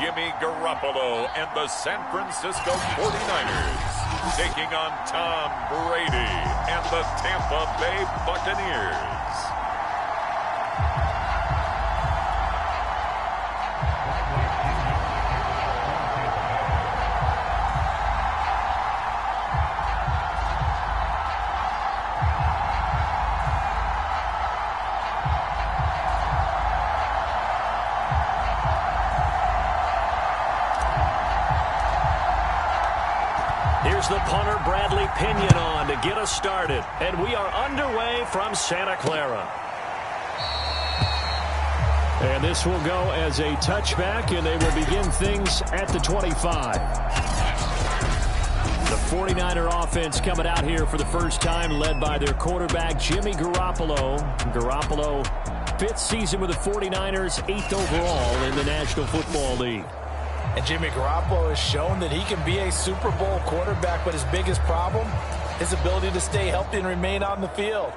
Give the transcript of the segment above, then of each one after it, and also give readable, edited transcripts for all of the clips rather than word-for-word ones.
Jimmy Garoppolo and the San Francisco 49ers, taking on Tom Brady and the Tampa Bay Buccaneers. Here's the punter, Bradley Pinion, on to get us started. And we are underway from Santa Clara. And this will go as a touchback, and they will begin things at the 25. The 49er offense coming out here for the first time, led by their quarterback, Jimmy Garoppolo. Garoppolo, 5th season with the 49ers, 8th overall in the National Football League. And Jimmy Garoppolo has shown that he can be a Super Bowl quarterback, but his biggest problem, his ability to stay healthy and remain on the field.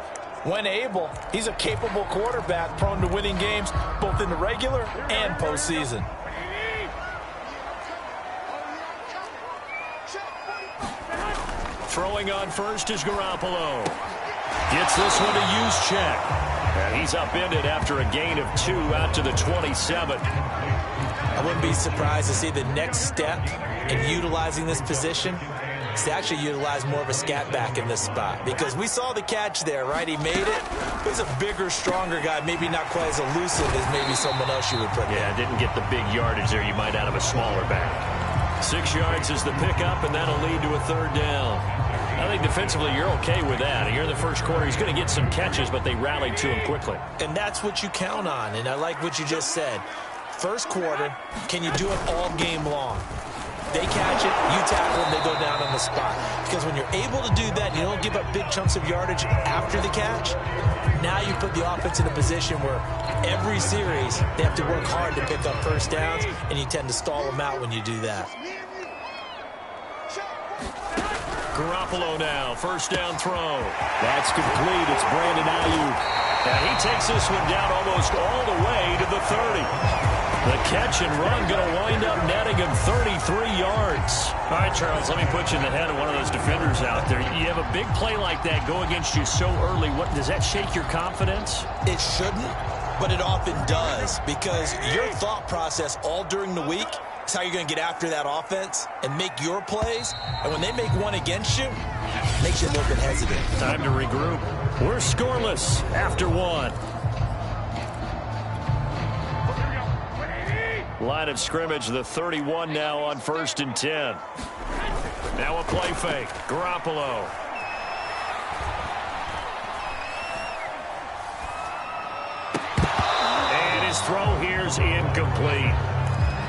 When able, he's a capable quarterback, prone to winning games both in the regular and postseason. Throwing on first is Garoppolo. Gets this one to use check. And he's upended after a gain of 2 out to the 27. I wouldn't be surprised to see the next step in utilizing this position is to actually utilize more of a scat back in this spot, because we saw the catch there, right? He made it. He's a bigger, stronger guy, maybe not quite as elusive as maybe someone else you would put there. Yeah, didn't get the big yardage there you might out of a smaller back. 6 yards is the pickup, and that'll lead to a 3rd down. I think defensively you're okay with that. Here in the first quarter, he's going to get some catches, but they rallied to him quickly. And that's what you count on, and I like what you just said. First quarter, can you do it all game long? They catch it, you tackle them, they go down on the spot. Because when you're able to do that, you don't give up big chunks of yardage after the catch, now you put the offense in a position where every series they have to work hard to pick up first downs, and you tend to stall them out when you do that. Garoppolo now, 1st down throw. That's complete. It's Brandon Ayuk. And he takes this one down almost all the way to the 30. The catch and run going to wind up netting him 33 yards. All right, Charles, let me put you in the head of one of those defenders out there. You have a big play like that go against you so early. Does that shake your confidence? It shouldn't, but it often does, because your thought process all during the week is how you're going to get after that offense and make your plays. And when they make one against you, it makes you a little bit hesitant. Time to regroup. We're scoreless after 1. Line of scrimmage, the 31 now on 1st and 10. Now a play fake. Garoppolo. And his throw here's incomplete.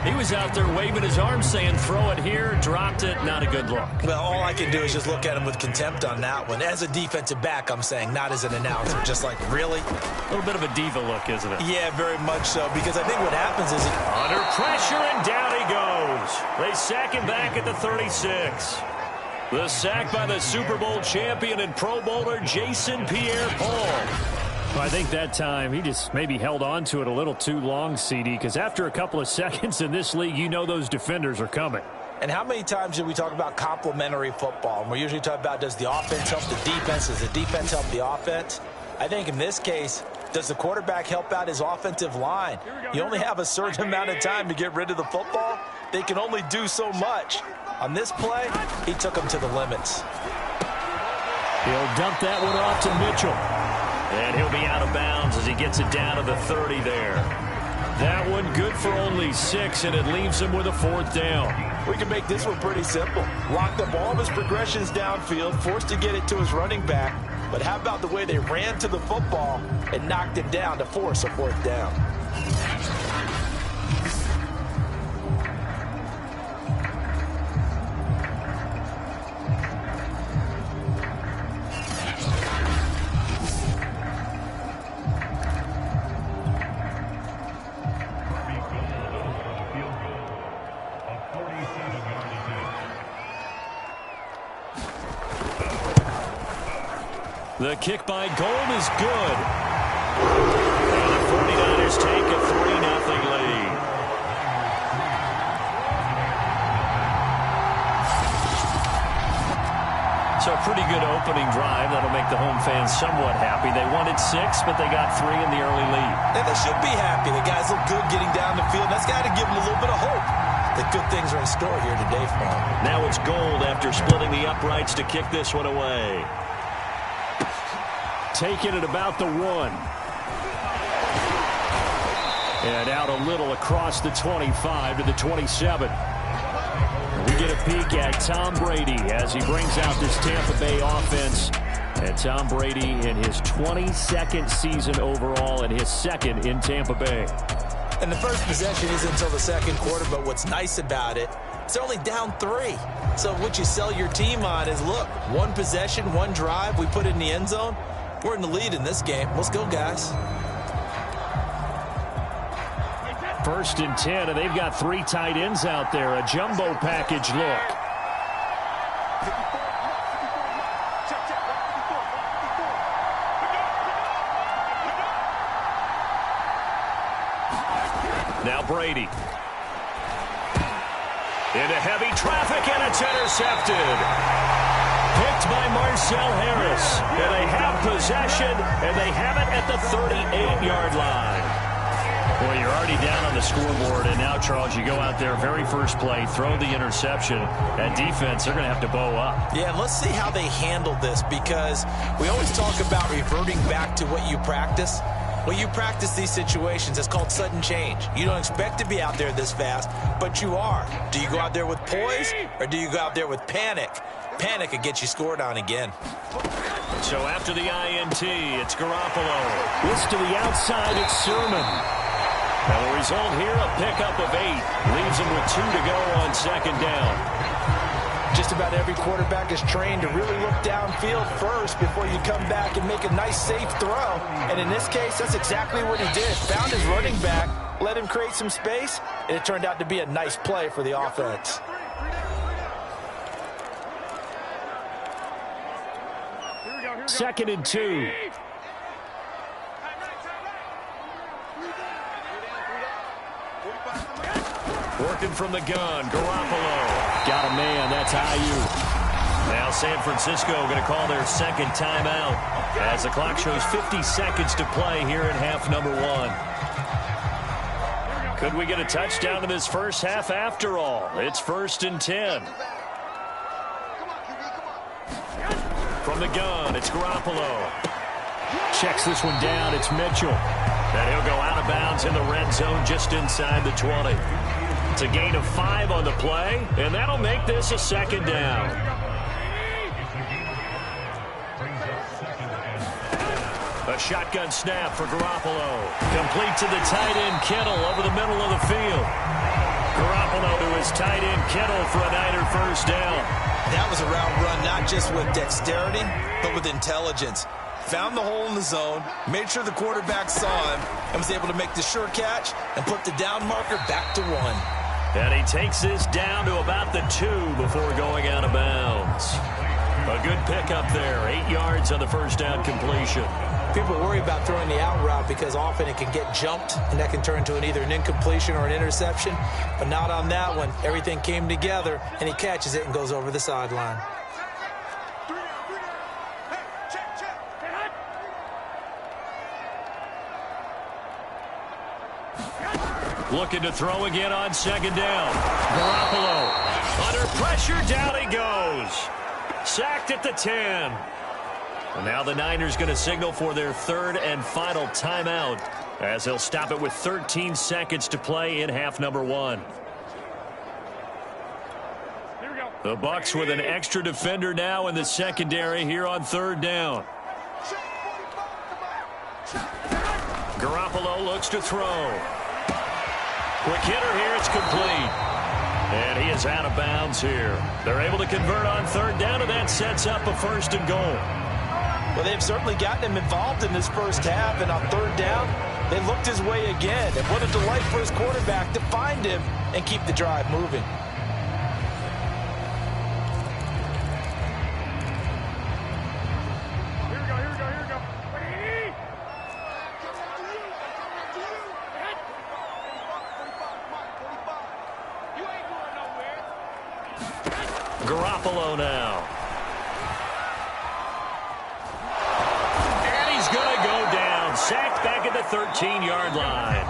He was out there waving his arms saying, throw it here, dropped it, not a good look. Well, all I can do is just look at him with contempt on that one. As a defensive back, I'm saying, not as an announcer. Just like, really? A little bit of a diva look, isn't it? Yeah, very much so, because I think what happens is... Under pressure, and down he goes. They sack him back at the 36. The sack by the Super Bowl champion and Pro Bowler Jason Pierre-Paul. Well, I think that time he just maybe held on to it a little too long, CD, because after a couple of seconds in this league, you know those defenders are coming. And how many times do we talk about complementary football? And we're usually talking about, does the offense help the defense? Does the defense help the offense? I think in this case, does the quarterback help out his offensive line? You only have a certain amount of time to get rid of the football. They can only do so much. On this play, he took them to the limits. He'll dump that one off to Mitchell. And he'll be out of bounds as he gets it down to the 30 there. That one good for only 6, and it leaves him with a 4th down. We can make this one pretty simple. Locked up all of his progressions downfield, forced to get it to his running back. But how about the way they ran to the football and knocked him down to force a 4th down? The kick by Gold is good. And the 49ers take a 3-0 lead. So a pretty good opening drive. That'll make the home fans somewhat happy. They wanted 6, but they got 3 in the early lead. And they should be happy. The guys look good getting down the field. That's got to give them a little bit of hope that good things are in store here today for them. Now it's Gold after splitting the uprights to kick this one away. Taking it about the 1. And out a little across the 25 to the 27. We get a peek at Tom Brady as he brings out this Tampa Bay offense. And Tom Brady in his 22nd season overall and his 2nd in Tampa Bay. And the first possession isn't until the second quarter, but what's nice about it, it's only down 3. So what you sell your team on is, look, 1 possession, 1 drive, we put it in the end zone. We're in the lead in this game. Let's go, guys. 1st and 10, and they've got 3 tight ends out there. A jumbo package look. Now Brady. Into heavy traffic, and it's intercepted. Picked by Marcel Harris. And they have possession, and they have it at the 38-yard line. Well, you're already down on the scoreboard, and now, Charles, you go out there, very first play, throw the interception. At defense, they're going to have to bow up. Yeah, and let's see how they handle this, because we always talk about reverting back to what you practice. When you practice these situations, it's called sudden change. You don't expect to be out there this fast, but you are. Do you go out there with poise, or do you go out there with panic? Panic could get you scored on again. So after the INT, it's Garoppolo. This to the outside, it's Sermon. Now the result here, a pickup of 8. Leaves him with 2 to go on 2nd down. Just about every quarterback is trained to really look downfield first before you come back and make a nice, safe throw. And in this case, that's exactly what he did. Found his running back, let him create some space, and it turned out to be a nice play for the offense. Second and 2. Working from the gun, Garoppolo. Got a man, that's Ayuk. Now San Francisco going to call their 2nd timeout as the clock shows 50 seconds to play here in half number 1. Could we get a touchdown in this first half after all? It's 1st and 10. From the gun, it's Garoppolo. Checks this one down, it's Mitchell. And he'll go out of bounds in the red zone just inside the 20. It's a gain of 5 on the play, and that'll make this a 2nd down. A shotgun snap for Garoppolo. Complete to the tight end Kittle over the middle of the field. Garoppolo to his tight end Kittle for a Niner first down. That was a route run not just with dexterity, but with intelligence. Found the hole in the zone, made sure the quarterback saw him, and was able to make the sure catch and put the down marker back to 1. And he takes this down to about the 2 before going out of bounds. A good pickup there, 8 yards on the first down completion. People worry about throwing the out route because often it can get jumped, and that can turn into either an incompletion or an interception. But not on that one. Everything came together, and he catches it and goes over the sideline. Looking to throw again on 2nd down. Garoppolo under pressure, down he goes. Sacked at the 10. And now the Niners going to signal for their 3rd and final timeout as they'll stop it with 13 seconds to play in half number 1. The Bucs with an extra defender now in the secondary here on 3rd down. Garoppolo looks to throw. Quick hitter here, it's complete. And he is out of bounds here. They're able to convert on 3rd down, and that sets up a 1st and goal. Well, they've certainly gotten him involved in this first half, and on 3rd down, they looked his way again. And what a delight for his quarterback to find him and keep the drive moving. Garoppolo now. sacked back at the 13-yard line.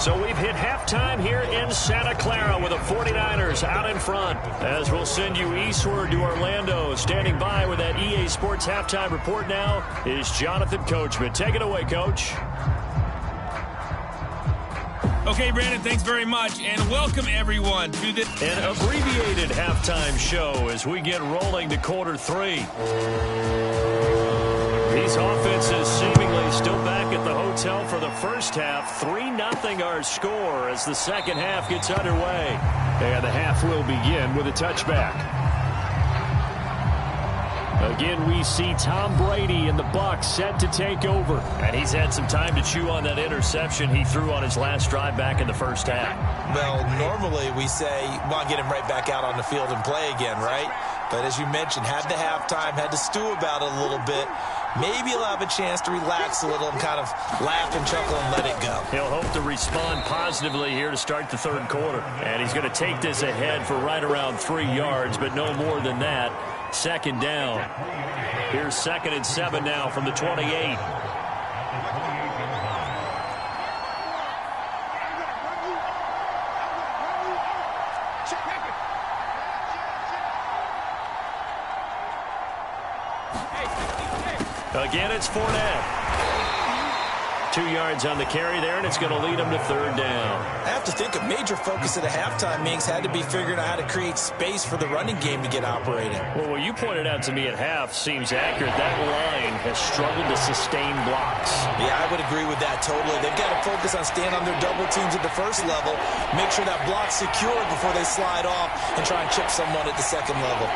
So we've hit halftime here in Santa Clara with the 49ers out in front. As we'll send you eastward to Orlando. Standing by with that EA Sports halftime report now is Jonathan Coachman. Take it away, Coach. Okay, Brandon, thanks very much, and welcome everyone to this an abbreviated halftime show as we get rolling to quarter 3. These offenses seemingly still back at the hotel for the first half. 3-0 our score as the second half gets underway. And the half will begin with a touchback. Again, we see Tom Brady and the Bucs set to take over. And he's had some time to chew on that interception he threw on his last drive back in the first half. Well, normally we say, well, get him right back out on the field and play again, right? But as you mentioned, had the halftime, had to stew about it a little bit. Maybe he'll have a chance to relax a little and kind of laugh and chuckle and let it go. He'll hope to respond positively here to start the third quarter. And he's going to take this ahead for right around 3 yards, but no more than that. Second down. Here's 2nd and 7 now from the 28. Again, it's Fournette. 2 yards on the carry there, and it's going to lead him to third down. I have to think a major focus of the halftime, Minks, had to be figuring out how to create space for the running game to get operating. Well, what you pointed out to me at half seems accurate. That line has struggled to sustain blocks. Yeah, I would agree with that totally. They've got to focus on staying on their double teams at the first level, make sure that block's secure before they slide off and try and chip someone at the second level.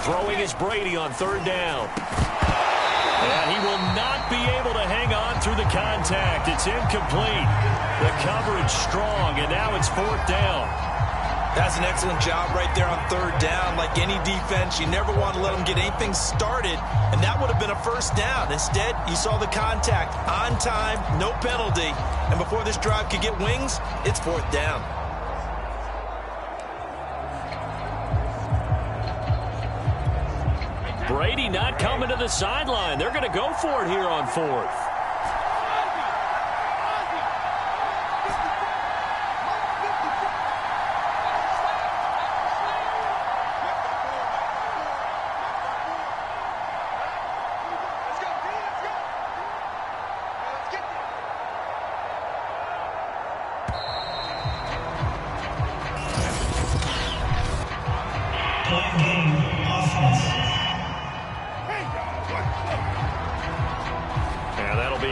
Throwing is Brady on third down. And he will not be able to hang on through the contact. It's incomplete. The coverage strong, and now it's fourth down. That's an excellent job right there on third down. Like any defense, you never want to let them get anything started, and that would have been a first down. Instead, you saw the contact on time, no penalty, and before this drive could get wings, it's fourth down. Brady not coming to the sideline. They're going to go for it here on fourth.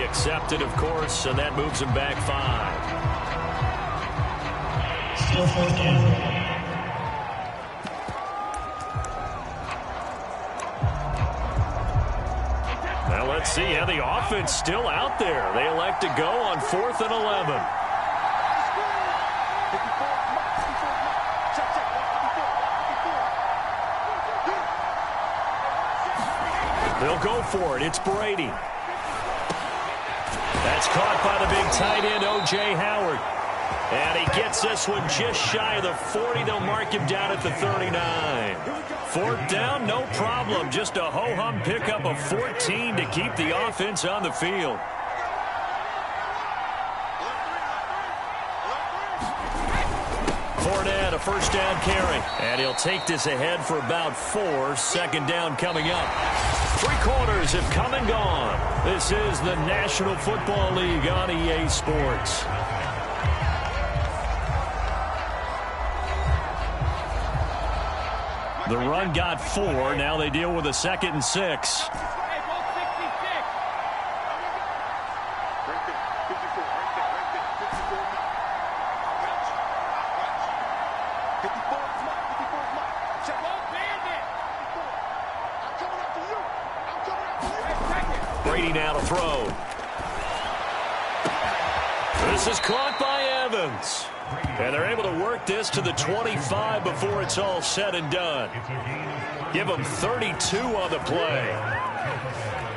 Accepted, of course, and that moves him back 5. Still fourth down. Now let's see how the offense still out there. They elect to go on 4th and 11. They'll go for it. It's Brady. That's caught by the big tight end, O.J. Howard. And he gets this one just shy of the 40. They'll mark him down at the 39. Fourth down, no problem. Just a ho-hum pickup of 14 to keep the offense on the field. Fournette, a first down carry. And he'll take this ahead for about 4. Second down coming up. 3 quarters have come and gone. This is the National Football League on EA Sports. The run got 4. Now they deal with a 2nd and 6. Brady now to throw. This is caught by Evans. And they're able to work this to the 25 before it's all said and done. Give them 32 on the play.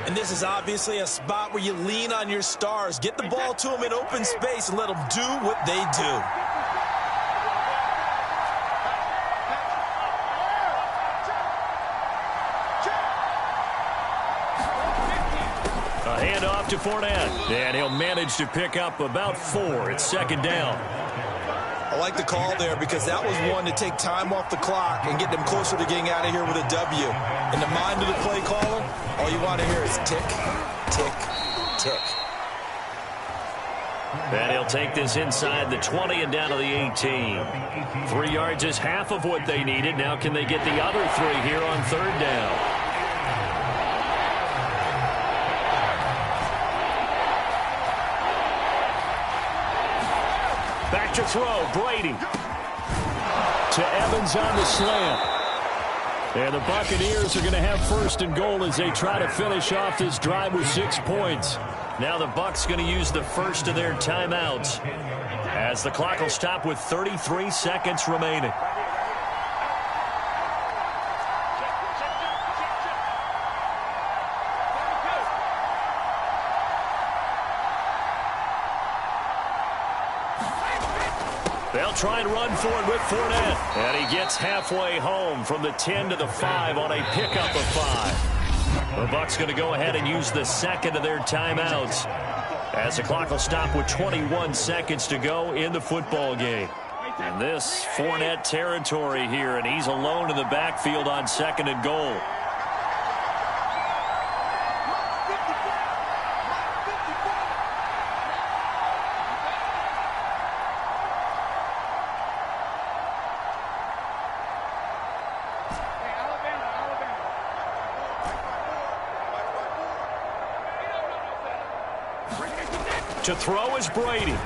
And this is obviously a spot where you lean on your stars. Get the ball to them in open space and let them do what they do. off to Fournette. And he'll manage to pick up about 4. It's second down. I like the call there because that was one to take time off the clock and get them closer to getting out of here with a W. In the mind of the play caller, all you want to hear is tick, tick, tick. And he'll take this inside the 20 and down to the 18. 3 yards is half of what they needed. Now can they get the other 3 here on third down? Back to throw, Brady. To Evans on the slant. And the Buccaneers are going to have first and goal as they try to finish off this drive with 6 points. Now the Bucs going to use the first of their timeouts as the clock will stop with 33 seconds remaining. They'll try and run for it with Fournette. And he gets halfway home from the 10 to the 5 on a pickup of 5. The Bucs going to go ahead and use the second of their timeouts as the clock will stop with 21 seconds to go in the football game. And this Fournette territory here, and he's alone in the backfield on second and goal. To throw is Brady. And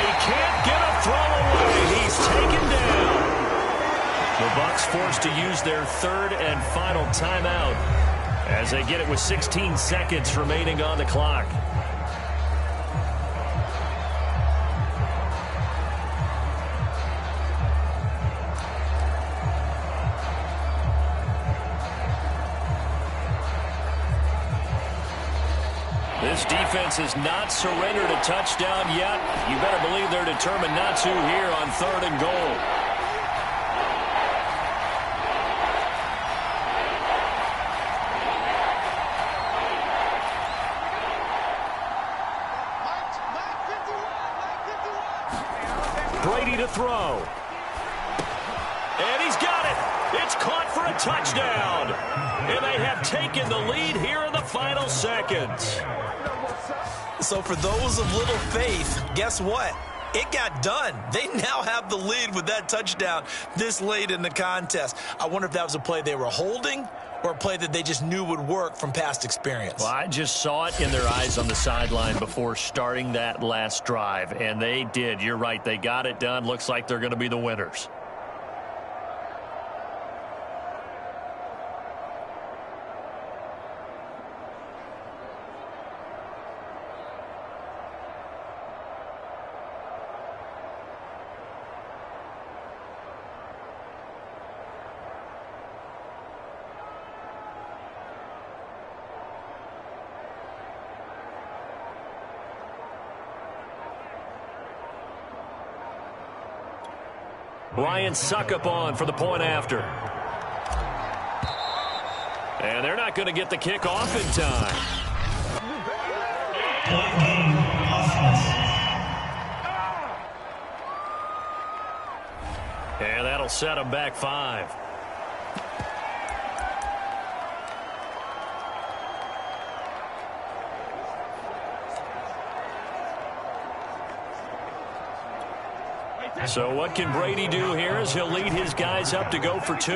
he can't get a throw away. He's taken down. The Bucs forced to use their third and final timeout as they get it with 16 seconds remaining on the clock. This defense has not surrendered a touchdown yet. You better believe they're determined not to here on third and goal. Brady to throw. And he's got it. It's caught for a touchdown. And they have taken the lead here in the final seconds. So for those of little faith, guess what? It got done. They now have the lead with that touchdown this late in the contest. I wonder if that was a play they were holding or a play that they just knew would work from past experience. Well, I just saw it in their eyes on the sideline before starting that last drive, and they did. You're right. They got it done. Looks like they're going to be the winners. Ryan Suckup on for the point after. And they're not going to get the kick off in time. Point game, offense. And that'll set them back 5. So what can Brady do here as he'll lead his guys up to go for 2.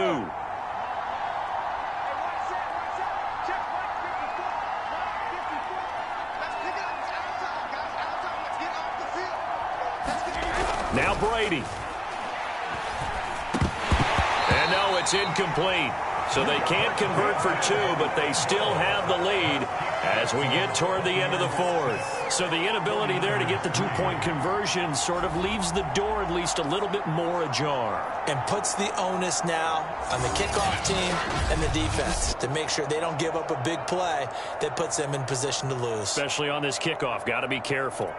Now Brady. And no, it's incomplete. So they can't convert for 2, but they still have the lead as we get toward the end of the fourth. So the inability there to get the 2-point conversion sort of leaves the door at least a little bit more ajar. And puts the onus now on the kickoff team and the defense to make sure they don't give up a big play that puts them in position to lose. Especially on this kickoff. Got to be careful.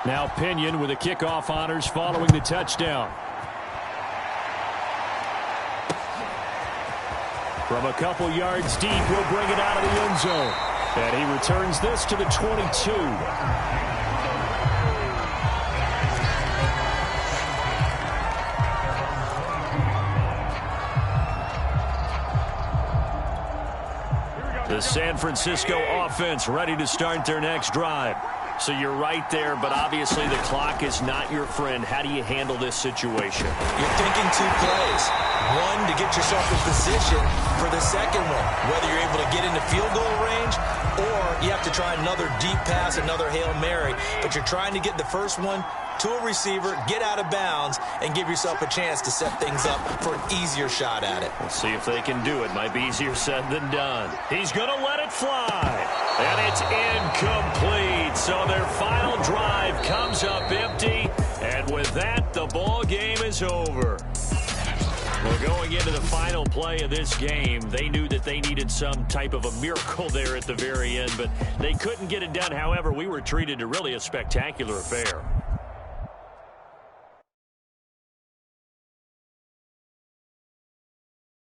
Now Pinion with the kickoff honors following the touchdown. From a couple yards deep, he'll bring it out of the end zone. And he returns this to the 22. The San Francisco offense ready to start their next drive. So you're right there, but obviously the clock is not your friend. How do you handle this situation? You're thinking 2 plays. One, to get yourself in position for the second one, whether you're able to get into field goal range or you have to try another deep pass, another Hail Mary. But you're trying to get the first one to a receiver, get out of bounds, and give yourself a chance to set things up for an easier shot at it. We'll see if they can do it. Might be easier said than done. He's going to let it fly. And it's incomplete. So their final drive comes up empty. And with that, the ball game is over. Well, going into the final play of this game, they knew that they needed some type of a miracle there at the very end, but they couldn't get it done. However, we were treated to really a spectacular affair.